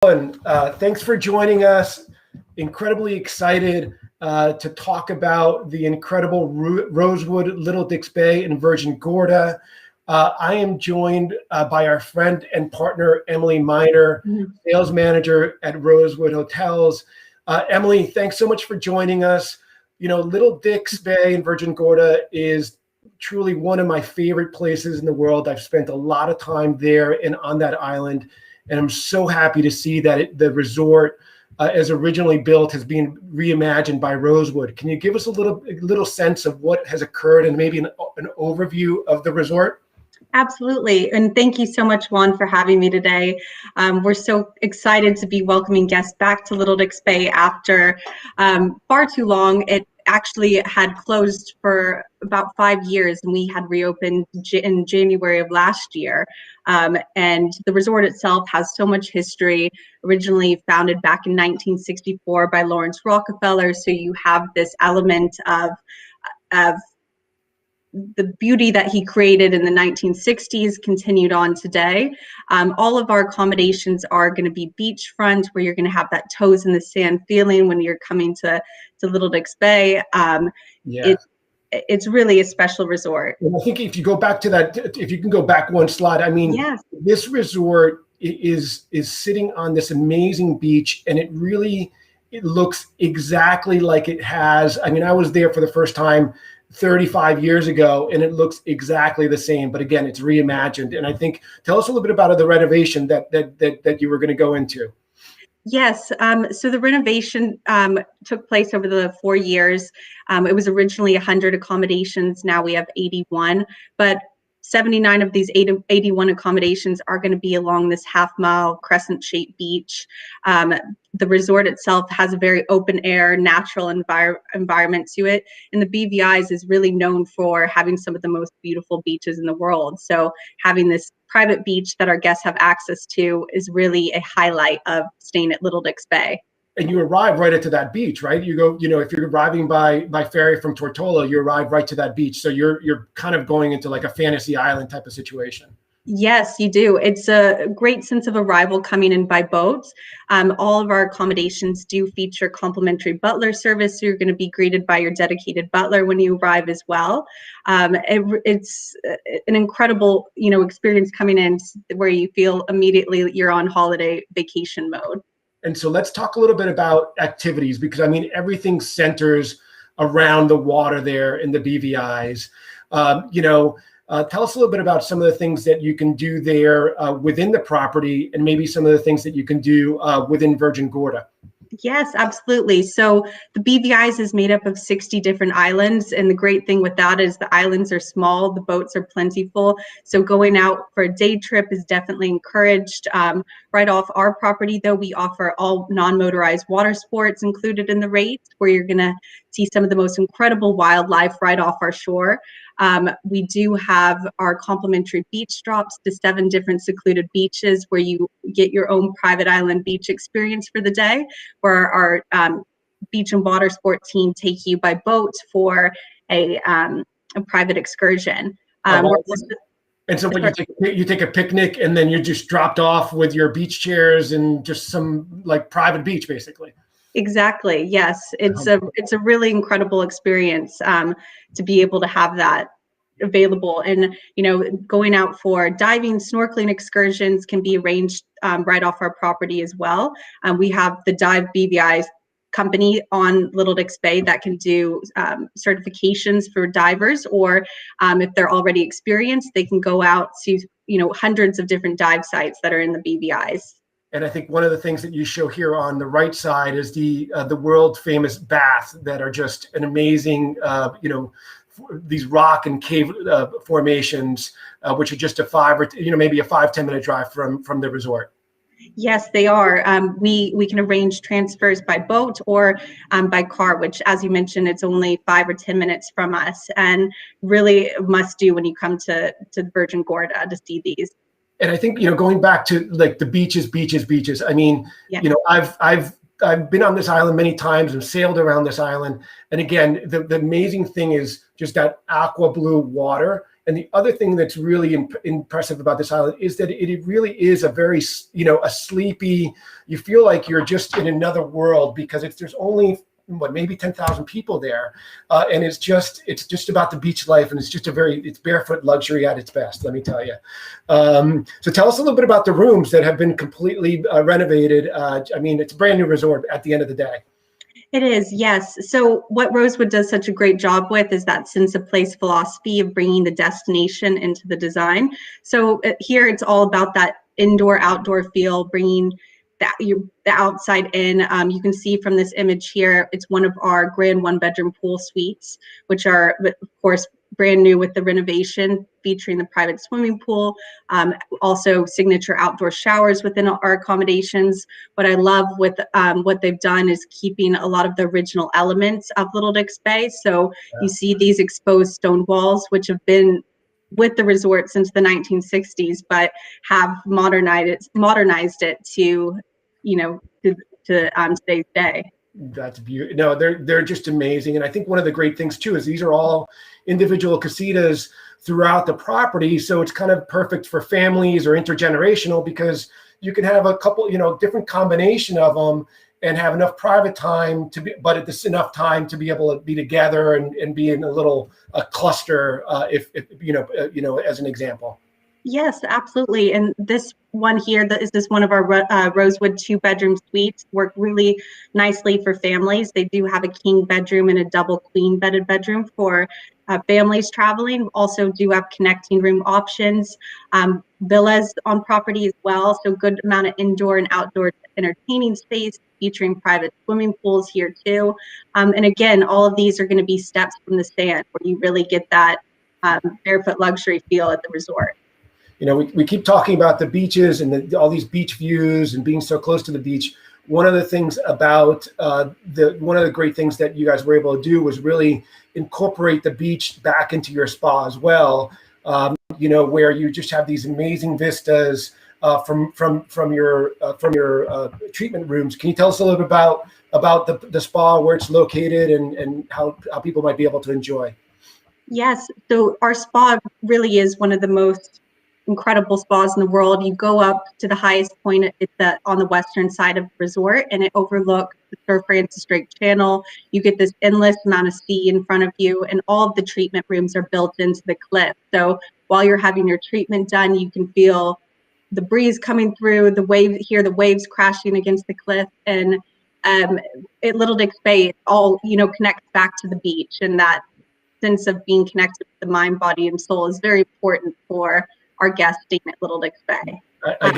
And thanks for joining us. Incredibly excited to talk about the incredible Rosewood Little Dix Bay in Virgin Gorda. I am joined by our friend and partner, Emily Miner, sales manager at Rosewood Hotels. Emily, thanks so much for joining us. You know, Little Dix Bay in Virgin Gorda is truly one of my favorite places in the world. I've spent a lot of time there and on that island. And I'm so happy to see that the resort, as originally built, has been reimagined by Rosewood. Can you give us a little sense of what has occurred and maybe an overview of the resort? Absolutely. And thank you so much, Juan, for having me today. We're so excited to be welcoming guests back to Little Dix Bay after far too long. It actually had closed for about 5 years, and we had reopened in January of last year. And the resort itself has so much history, originally founded back in 1964 by Lawrence Rockefeller. So you have this element of the beauty that he created in the 1960s continued on today. All of our accommodations are going to be beachfront, where you're going to have that toes in the sand feeling when you're coming to Little Dix Bay. It's really a special resort. And I think if you go back to that, if you can go back one slide, I mean, yes. This resort is sitting on this amazing beach, and it looks exactly like it has. I mean, I was there for the first time 35 years ago, and it looks exactly the same, but again, it's reimagined. And I think, tell us a little bit about the renovation that you were going to go into. Yes, so the renovation took place over the 4 years. It was originally 100 accommodations. Now we have 81, but 79 of these 81 accommodations are going to be along this half-mile crescent-shaped beach. The resort itself has a very open-air, natural environment to it, and the BVI's is really known for having some of the most beautiful beaches in the world. So having this private beach that our guests have access to is really a highlight of staying at Little Dix Bay. And you arrive right into that beach, right? You go, if you're arriving by ferry from Tortola, you arrive right to that beach. So you're kind of going into like a fantasy island type of situation. Yes, you do. It's a great sense of arrival coming in by boat. All of our accommodations do feature complimentary butler service. So you're going to be greeted by your dedicated butler when you arrive as well. It's an incredible, experience coming in where you feel immediately you're on holiday vacation mode. And so let's talk a little bit about activities, because I mean, everything centers around the water there in the BVI's. Tell us a little bit about some of the things that you can do there within the property, and maybe some of the things that you can do within Virgin Gorda. Yes, absolutely. So the BVI's is made up of 60 different islands. And the great thing with that is the islands are small, the boats are plentiful. So going out for a day trip is definitely encouraged. Right off our property, though, we offer all non-motorized water sports included in the rate, where you're going to see some of the most incredible wildlife right off our shore. We do have our complimentary beach drops to 7 different secluded beaches, where you get your own private island beach experience for the day, where our beach and water sport team take you by boat for a private excursion. And so when you take a picnic, and then you're just dropped off with your beach chairs and just some like private beach, basically. Exactly. Yes, it's a really incredible experience to be able to have that available. And going out for diving, snorkeling excursions can be arranged right off our property as well. We have the Dive BVI company on Little Dix Bay that can do certifications for divers, or if they're already experienced, they can go out to hundreds of different dive sites that are in the BVI's. And I think one of the things that you show here on the right side is the world famous baths that are just an amazing, these rock and cave formations, which are just a 5 or maybe a 5-10 minute drive from the resort. Yes, they are. We can arrange transfers by boat or by car, which, as you mentioned, it's only 5 or 10 minutes from us, and really a must do when you come to Virgin Gorda to see these. And I think, going back to like the beaches. I mean, yeah. I've been on this island many times and sailed around this island. And again, the amazing thing is just that aqua blue water. And the other thing that's really impressive about this island is that it really is a very, a sleepy, you feel like you're just in another world, because there's only maybe 10,000 people there, and it's just about the beach life, and it's barefoot luxury at its best, let me tell you. So tell us a little bit about the rooms that have been completely renovated. It's a brand new resort at the end of the day. It is, yes. So what Rosewood does such a great job with is that sense of place philosophy of bringing the destination into the design. So here it's all about that indoor-outdoor feel, bringing the outside in. You can see from this image here, it's one of our grand one-bedroom pool suites, which are, of course, brand new with the renovation, featuring the private swimming pool, also signature outdoor showers within our accommodations. What I love with what they've done is keeping a lot of the original elements of Little Dix Bay. So you see these exposed stone walls, which have been with the resort since the 1960s, but have modernized it to, today's day. That's beautiful. No, they're just amazing. And I think one of the great things too is these are all individual casitas throughout the property. So it's kind of perfect for families or intergenerational, because you can have a couple, different combination of them and have enough private time but at this enough time to be able to be together and be in a cluster, as an example. Yes, absolutely. And this one here, this is one of our Rosewood 2-bedroom suites, work really nicely for families. They do have a king bedroom and a double queen bedded bedroom for families traveling. Also do have connecting room options, villas on property as well. So good amount of indoor and outdoor entertaining space, featuring private swimming pools here too. And again, all of these are going to be steps from the sand, where you really get that barefoot luxury feel at the resort. We keep talking about the beaches and all these beach views and being so close to the beach. One of the things about one of the great things that you guys were able to do was really incorporate the beach back into your spa as well. Where you just have these amazing vistas from your treatment rooms. Can you tell us a little bit about the spa, where it's located, and how people might be able to enjoy? Yes, so our spa really is one of the most incredible spas in the world. You go up to the highest point, it's on the western side of the resort, and it overlooks the Sir Francis Drake Channel. You get this endless amount of sea in front of you, and all of the treatment rooms are built into the cliff. So while you're having your treatment done, you can feel the breeze coming through, hear the waves crashing against the cliff. And at Little Dix Bay, it all connects back to the beach, and that sense of being connected with the mind, body, and soul is very important for our guests staying at Little Dix Bay. I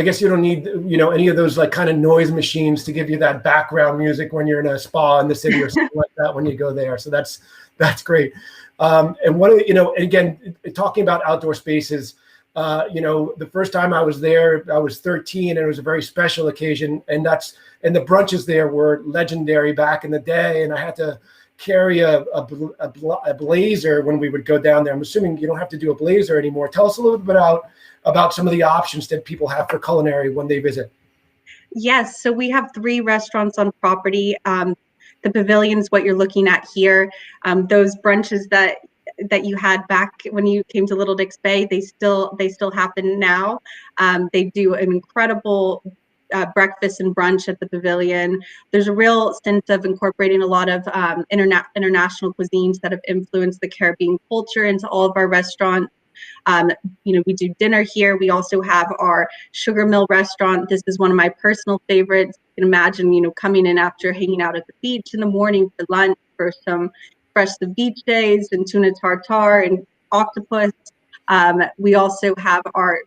guess you don't need any of those kind of noise machines to give you that background music when you're in a spa in the city or something like that when you go there. So that's great. And one of again, talking about outdoor spaces, the first time I was there, I was 13, and it was a very special occasion, and the brunches there were legendary back in the day, and I had to carry a blazer when we would go down there. I'm assuming you don't have to do a blazer anymore. Tell us a little bit about some of the options that people have for culinary when they visit. Yes, so we have 3 restaurants on property. The pavilion's what you're looking at here. Those brunches that you had back when you came to Little Dix Bay, they still happen now. They do an incredible breakfast and brunch at the pavilion. There's a real sense of incorporating a lot of international cuisines that have influenced the Caribbean culture into all of our restaurants. We do dinner here. We also have our Sugar Mill restaurant. This is one of my personal favorites. You can imagine, coming in after hanging out at the beach in the morning for lunch for some fresh ceviches and tuna tartare and octopus. We also have our,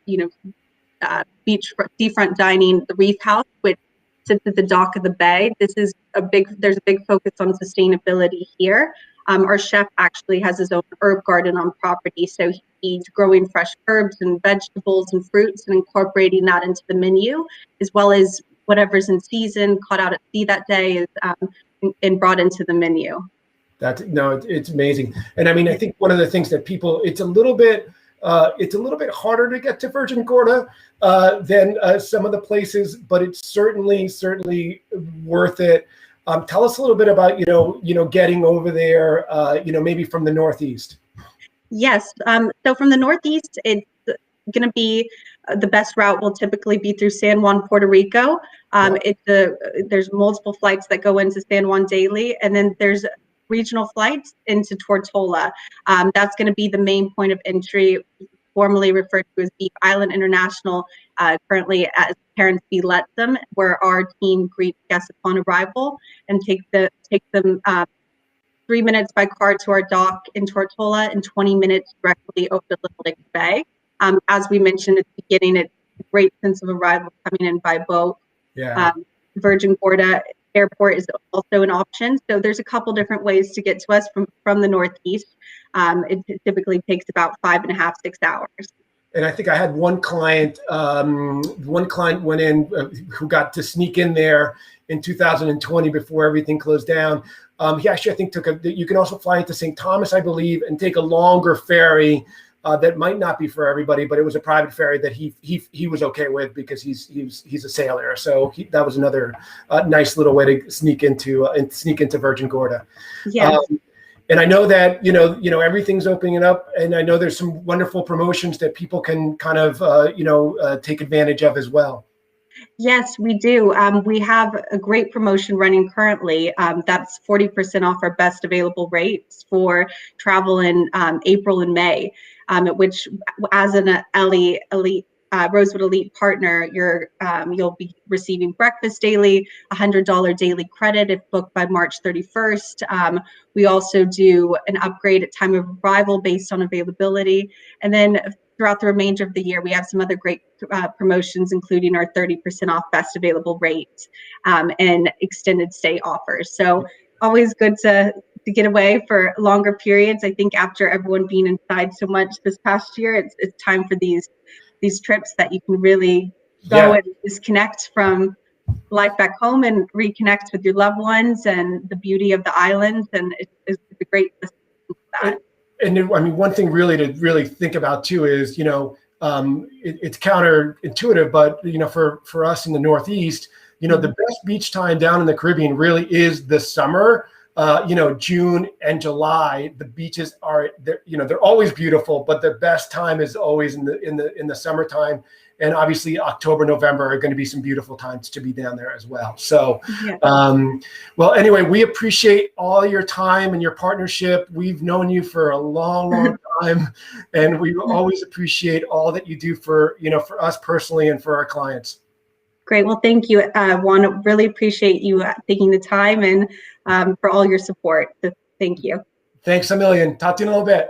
seafront dining, the Reef House, which sits at the dock of the bay. There's a big focus on sustainability here. Our chef actually has his own herb garden on property, so he's growing fresh herbs and vegetables and fruits and incorporating that into the menu, as well as whatever's in season, caught out at sea that day, is and brought into the menu. It's amazing. And I think one of the things that it's a little bit harder to get to Virgin Gorda than some of the places, but it's certainly worth it. Tell us a little bit about getting over there, maybe from the Northeast. Yes. So from the Northeast, it's going to be the best route will typically be through San Juan, Puerto Rico. There's multiple flights that go into San Juan daily, and then there's regional flights into Tortola. That's going to be the main point of entry, formerly referred to as Beef Island International, currently as Parents Be Let Them, where our team greets guests upon arrival and take them 3 minutes by car to our dock in Tortola and 20 minutes directly over to Little Dix Bay. As we mentioned at the beginning, it's a great sense of arrival coming in by boat. Yeah. Virgin Gorda Airport is also an option. So there's a couple different ways to get to us from the Northeast. It typically takes about 5.5, 6 hours. And I think I had one client went in who got to sneak in there in 2020 before everything closed down. He actually, I think, you can also fly into St. Thomas, I believe, and take a longer ferry that might not be for everybody, but it was a private ferry that he was okay with because he's a sailor. So that was another nice little way to sneak into Virgin Gorda. Yeah. And I know that everything's opening up, and I know there's some wonderful promotions that people can kind of take advantage of as well. Yes, we do. We have a great promotion running currently. That's 40% off our best available rates for travel in April and May, which as an elite Rosewood Elite partner, you'll be receiving breakfast daily, $100 daily credit if booked by March 31st. We also do an upgrade at time of arrival based on availability. And then throughout the remainder of the year, we have some other great promotions, including our 30% off best available rates and extended stay offers. So always good to get away for longer periods. I think after everyone being inside so much this past year, it's time for these trips that you can really go and disconnect from life back home and reconnect with your loved ones and the beauty of the islands. And it's a great destination for that. And I mean, one thing really to really think about too is, it's counterintuitive, but for us in the Northeast, the best beach time down in the Caribbean really is the summer. June and July, the beaches they're always beautiful, but the best time is always in the summertime. And obviously October, November are going to be some beautiful times to be down there as well. So, well, anyway, we appreciate all your time and your partnership. We've known you for a long, long time, and we always appreciate all that you do for us personally and for our clients. Great. Well, thank you, Juan. Really appreciate you taking the time and for all your support. So thank you. Thanks a million. Talk to you in a little bit.